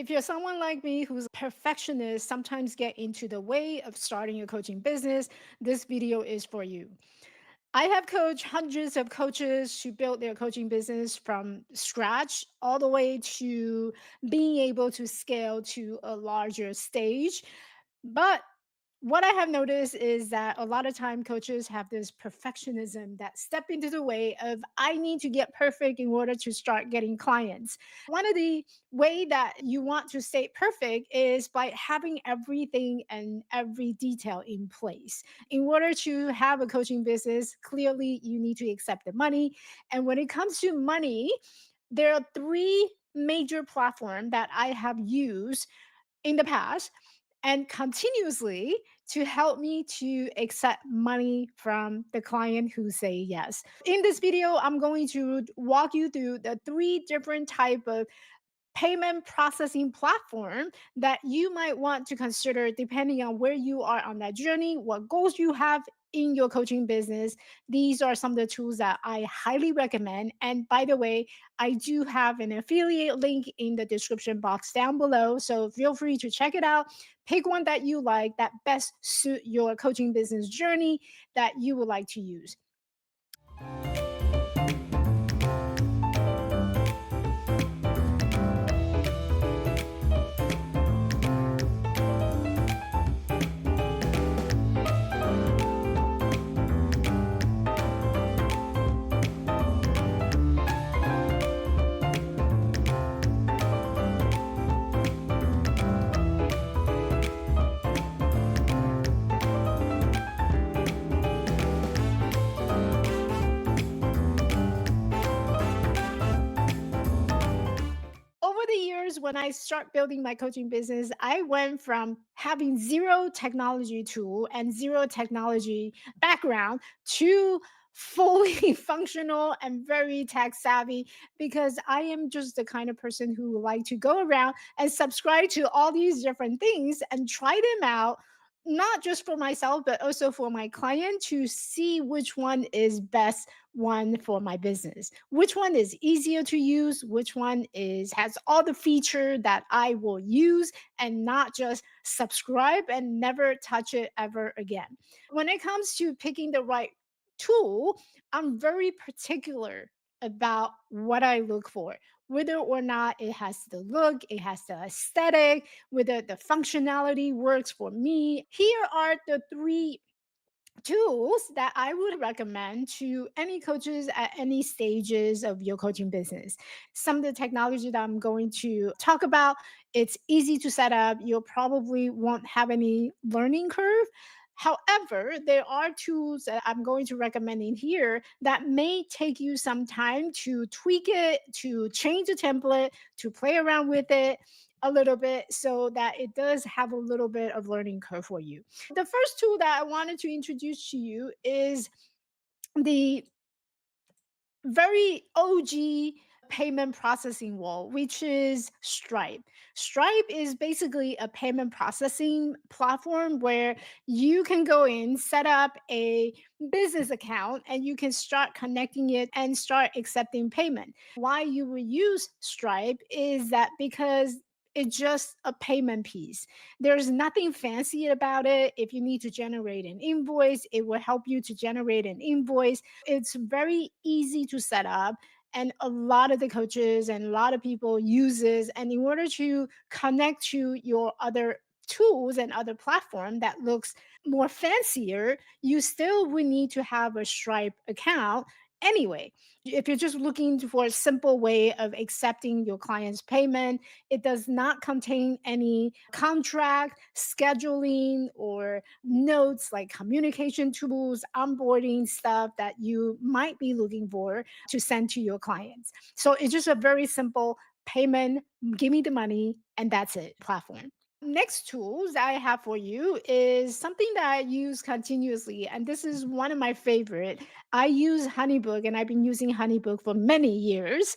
If you're someone like me who's a perfectionist, sometimes get into the way of starting a coaching business, this video is for you. I have coached hundreds of coaches to build their coaching business from scratch all the way to being able to scale to a larger stage. But what I have noticed is that a lot of time coaches have this perfectionism that step into the way of I need to get perfect in order to start getting clients. One of the way that you want to stay perfect is by having everything and every detail in place. In order to have a coaching business, clearly you need to accept the money. And when it comes to money, there are three major platforms that I have used in the past and continuously to help me to accept money from the client who say yes. In this video, I'm going to walk you through the three different type of payment processing platform that you might want to consider depending on where you are on that journey, what goals you have in your coaching business. These are some of the tools that I highly recommend. And by the way, I do have an affiliate link in the description box down below. So feel free to check it out. Pick one that you like that best suit your coaching business journey that you would like to use. Over the years, when I start building my coaching business, I went from having zero technology tool and zero technology background to fully functional and very tech savvy because I am just the kind of person who like to go around and subscribe to all these different things and try them out, not just for myself but also for my client to see which one is best one for my business, which one is easier to use, which one is has all the feature that I will use and not just subscribe and never touch it ever again. When it comes to picking the right tool, I'm very particular about what I look for, whether or not it has the look, it has the aesthetic, whether the functionality works for me. Here are the three tools that I would recommend to any coaches at any stages of your coaching business. Some of the technology that I'm going to talk about, it's easy to set up. You'll probably won't have any learning curve. However, there are tools that I'm going to recommend in here that may take you some time to tweak it, to change the template, to play around with it a little bit so that it does have a little bit of learning curve for you. The first tool that I wanted to introduce to you is the very OG payment processing wall, which is Stripe. Stripe is basically a payment processing platform where you can go in, set up a business account, and you can start connecting it and start accepting payment. Why you would use Stripe is that because it's just a payment piece. There's nothing fancy about it. If you need to generate an invoice, it will help you to generate an invoice. It's very easy to set up, and a lot of the coaches and a lot of people uses, and in order to connect to your other tools and other platform that looks more fancier, you still would need to have a Stripe account anyway. If you're just looking for a simple way of accepting your client's payment, it does not contain any contract scheduling or notes like communication tools, onboarding stuff that you might be looking for to send to your clients. So it's just a very simple payment, give me the money, and that's it platform. Next tools I have for you is something that I use continuously, and this is one of my favorite. I use HoneyBook, and I've been using HoneyBook for many years.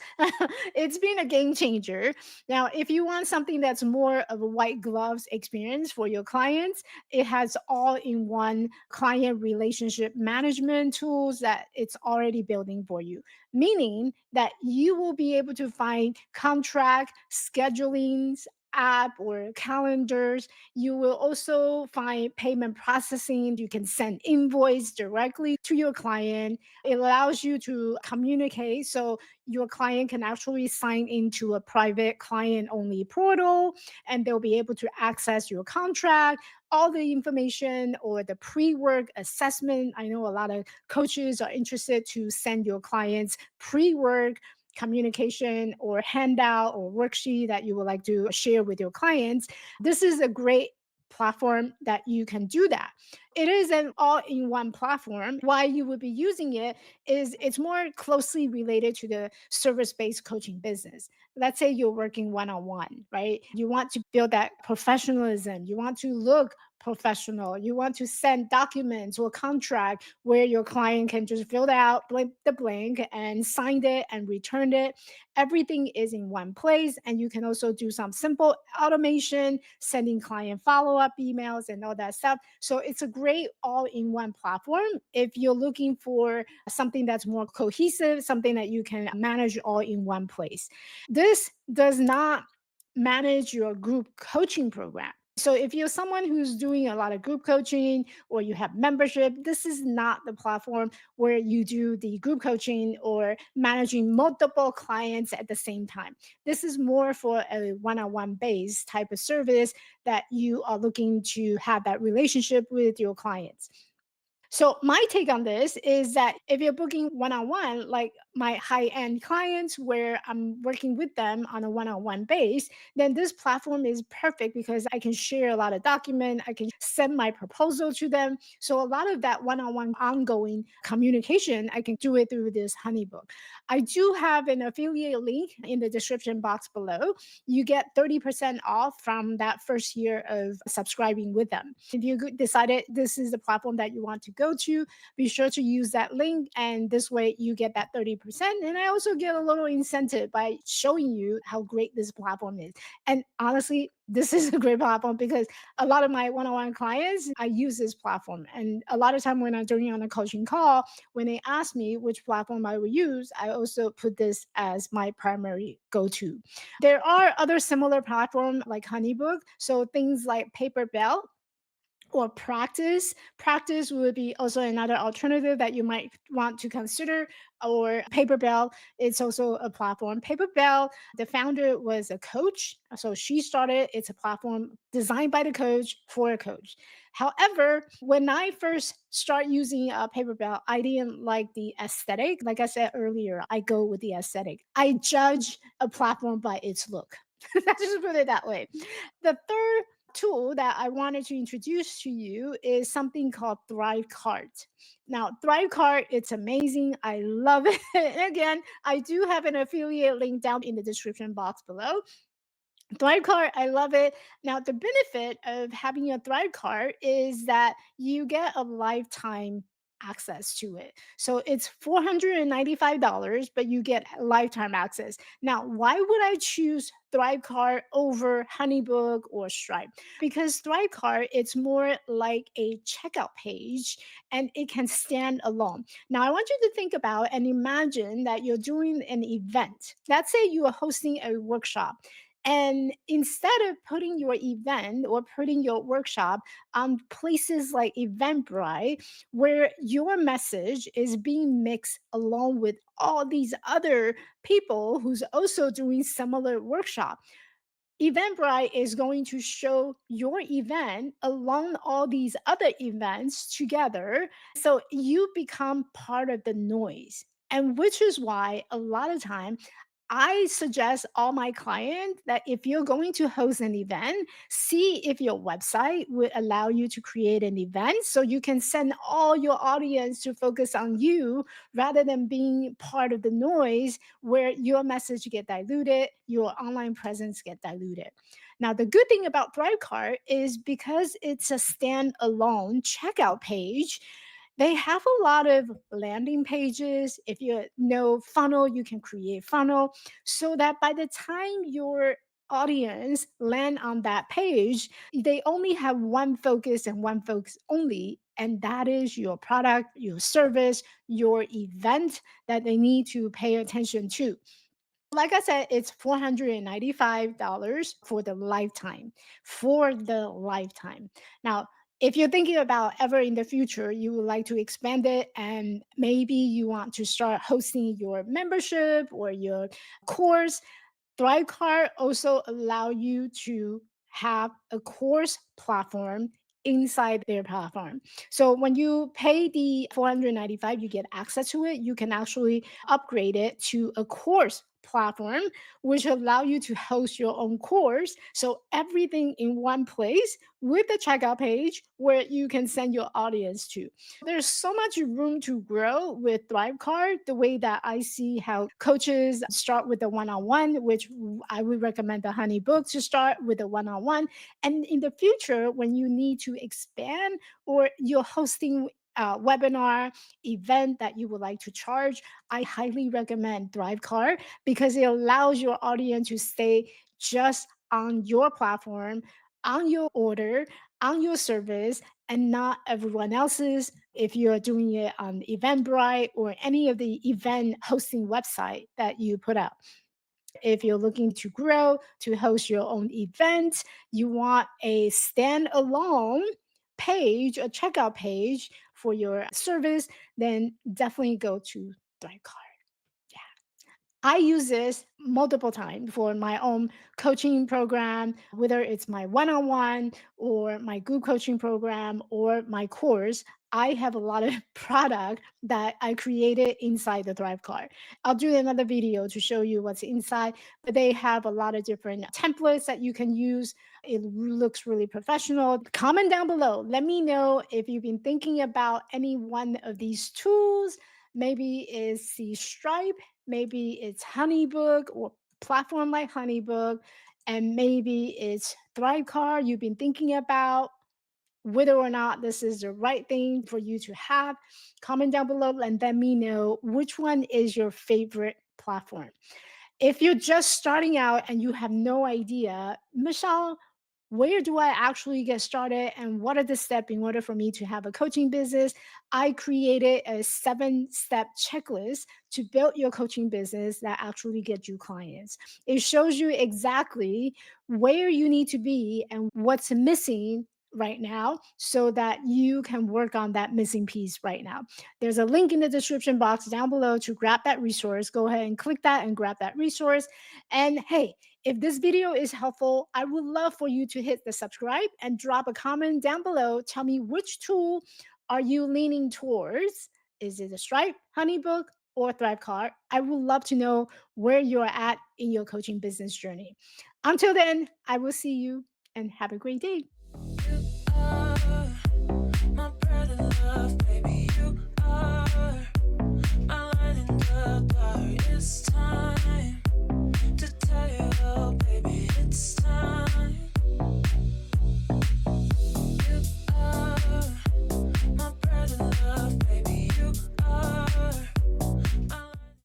It's been a game changer. Now, if you want something that's more of a white gloves experience for your clients, it has all in one client relationship management tools that it's already building for you, meaning that you will be able to find contract schedulings, app or calendars. You will also find payment processing. You can send invoice directly to your client. It allows you to communicate. So your client can actually sign into a private client only portal and they'll be able to access your contract, all the information or the pre-work assessment. I know a lot of coaches are interested to send your clients pre-work communication or handout or worksheet that you would like to share with your clients. This is a great platform that you can do that. It is an all-in-one platform. Why you would be using it is it's more closely related to the service-based coaching business. Let's say you're working one-on-one, right? You want to build that professionalism. You want to look professional. You want to send documents or contract where your client can just fill out the blank and sign it and return it. Everything is in one place. And you can also do some simple automation, sending client follow up emails and all that stuff. So it's a great all in one platform. If you're looking for something that's more cohesive, something that you can manage all in one place, this does not manage your group coaching program. So if you're someone who's doing a lot of group coaching or you have membership, this is not the platform where you do the group coaching or managing multiple clients at the same time. This is more for a one-on-one base type of service that you are looking to have that relationship with your clients. So my take on this is that if you're booking one-on-one, like my high-end clients where I'm working with them on a one-on-one base, then this platform is perfect because I can share a lot of document, I can send my proposal to them. So a lot of that one-on-one ongoing communication, I can do it through this HoneyBook. I do have an affiliate link in the description box below. You get 30% off from that first year of subscribing with them. If you decided this is the platform that you want to go to, be sure to use that link. And this way you get that 30%. And I also get a little incentive by showing you how great this platform is. And honestly, this is a great platform because a lot of my one-on-one clients, I use this platform. And a lot of time when I'm doing on a coaching call, when they ask me which platform I will use, I also put this as my primary go-to. There are other similar platforms like HoneyBook. So things like Paper Bell or practice. Practice would be also another alternative that you might want to consider. Or Paper Bell, it's also a platform. Paper Bell, the founder was a coach. So she started, it's a platform designed by the coach for a coach. However, when I first start using Paper Bell, I didn't like the aesthetic. Like I said earlier, I go with the aesthetic. I judge a platform by its look. Let's just put it that way. The third tool that I wanted to introduce to you is something called ThriveCart. Now, ThriveCart, it's amazing. I love it. Again, I do have an affiliate link down in the description box below. Thrive card, I love it. Now, the benefit of having a Thrive card is that you get a lifetime access to it. So it's $495, but you get lifetime access. Now, why would I choose Thrive card over HoneyBook or Stripe? Because Thrive card, it's more like a checkout page and it can stand alone. Now, I want you to think about and imagine that you're doing an event. Let's say you are hosting a workshop and instead of putting your event or putting your workshop on places like Eventbrite, where your message is being mixed along with all these other people who's also doing similar workshop, Eventbrite is going to show your event along all these other events together. So you become part of the noise. And which is why a lot of time I suggest all my clients that if you're going to host an event, see if your website would allow you to create an event so you can send all your audience to focus on you rather than being part of the noise where your message get diluted, your online presence get diluted. Now, the good thing about ThriveCart is because it's a standalone checkout page, they have a lot of landing pages. If you know funnel, you can create funnel so that by the time your audience land on that page, they only have one focus and one focus only, and that is your product, your service, your event that they need to pay attention to. Like I said, it's $495 for the lifetime. For the lifetime. Now, if you're thinking about ever in the future, you would like to expand it and maybe you want to start hosting your membership or your course, ThriveCart also allow you to have a course platform inside their platform. So when you pay the 495, you get access to it. You can actually upgrade it to a course platform which allow you to host your own course, so everything in one place with a checkout page where you can send your audience to. There's so much room to grow with ThriveCard, the way that I see how coaches start with the one on one, which I would recommend the HoneyBook to start with the one on one. And in the future, when you need to expand or you're hosting a webinar event that you would like to charge, I highly recommend ThriveCard because it allows your audience to stay just on your platform, on your order, on your service, and not everyone else's if you're doing it on Eventbrite or any of the event hosting website that you put out. If you're looking to grow, to host your own event, you want a standalone page, a checkout page for your service, then definitely go to ThriveCard. I use this multiple times for my own coaching program, whether it's my one on one or my group coaching program or my course. I have a lot of product that I created inside the Thrive Card. I'll do another video to show you what's inside, but they have a lot of different templates that you can use. It looks really professional. Comment down below. Let me know if you've been thinking about any one of these tools. Maybe it's the Stripe, maybe it's HoneyBook or platform like HoneyBook, and maybe it's ThriveCard you've been thinking about whether or not this is the right thing for you to have. Comment down below and let me know which one is your favorite platform. If you're just starting out and you have no idea, Michelle, where do I actually get started and what are the steps in order for me to have a coaching business? I created a 7-step checklist to build your coaching business that actually get you clients. It shows you exactly where you need to be and what's missing right now so that you can work on that missing piece right now. There's a link in the description box down below to grab that resource. Go ahead and click that and grab that resource. And hey, if this video is helpful, I would love for you to hit the subscribe and drop a comment down below. Tell me which tool are you leaning towards? Is it a Stripe, HoneyBook, or ThriveCart? I would love to know where you're at in your coaching business journey. Until then, I will see you and have a great day. You are my brother, love,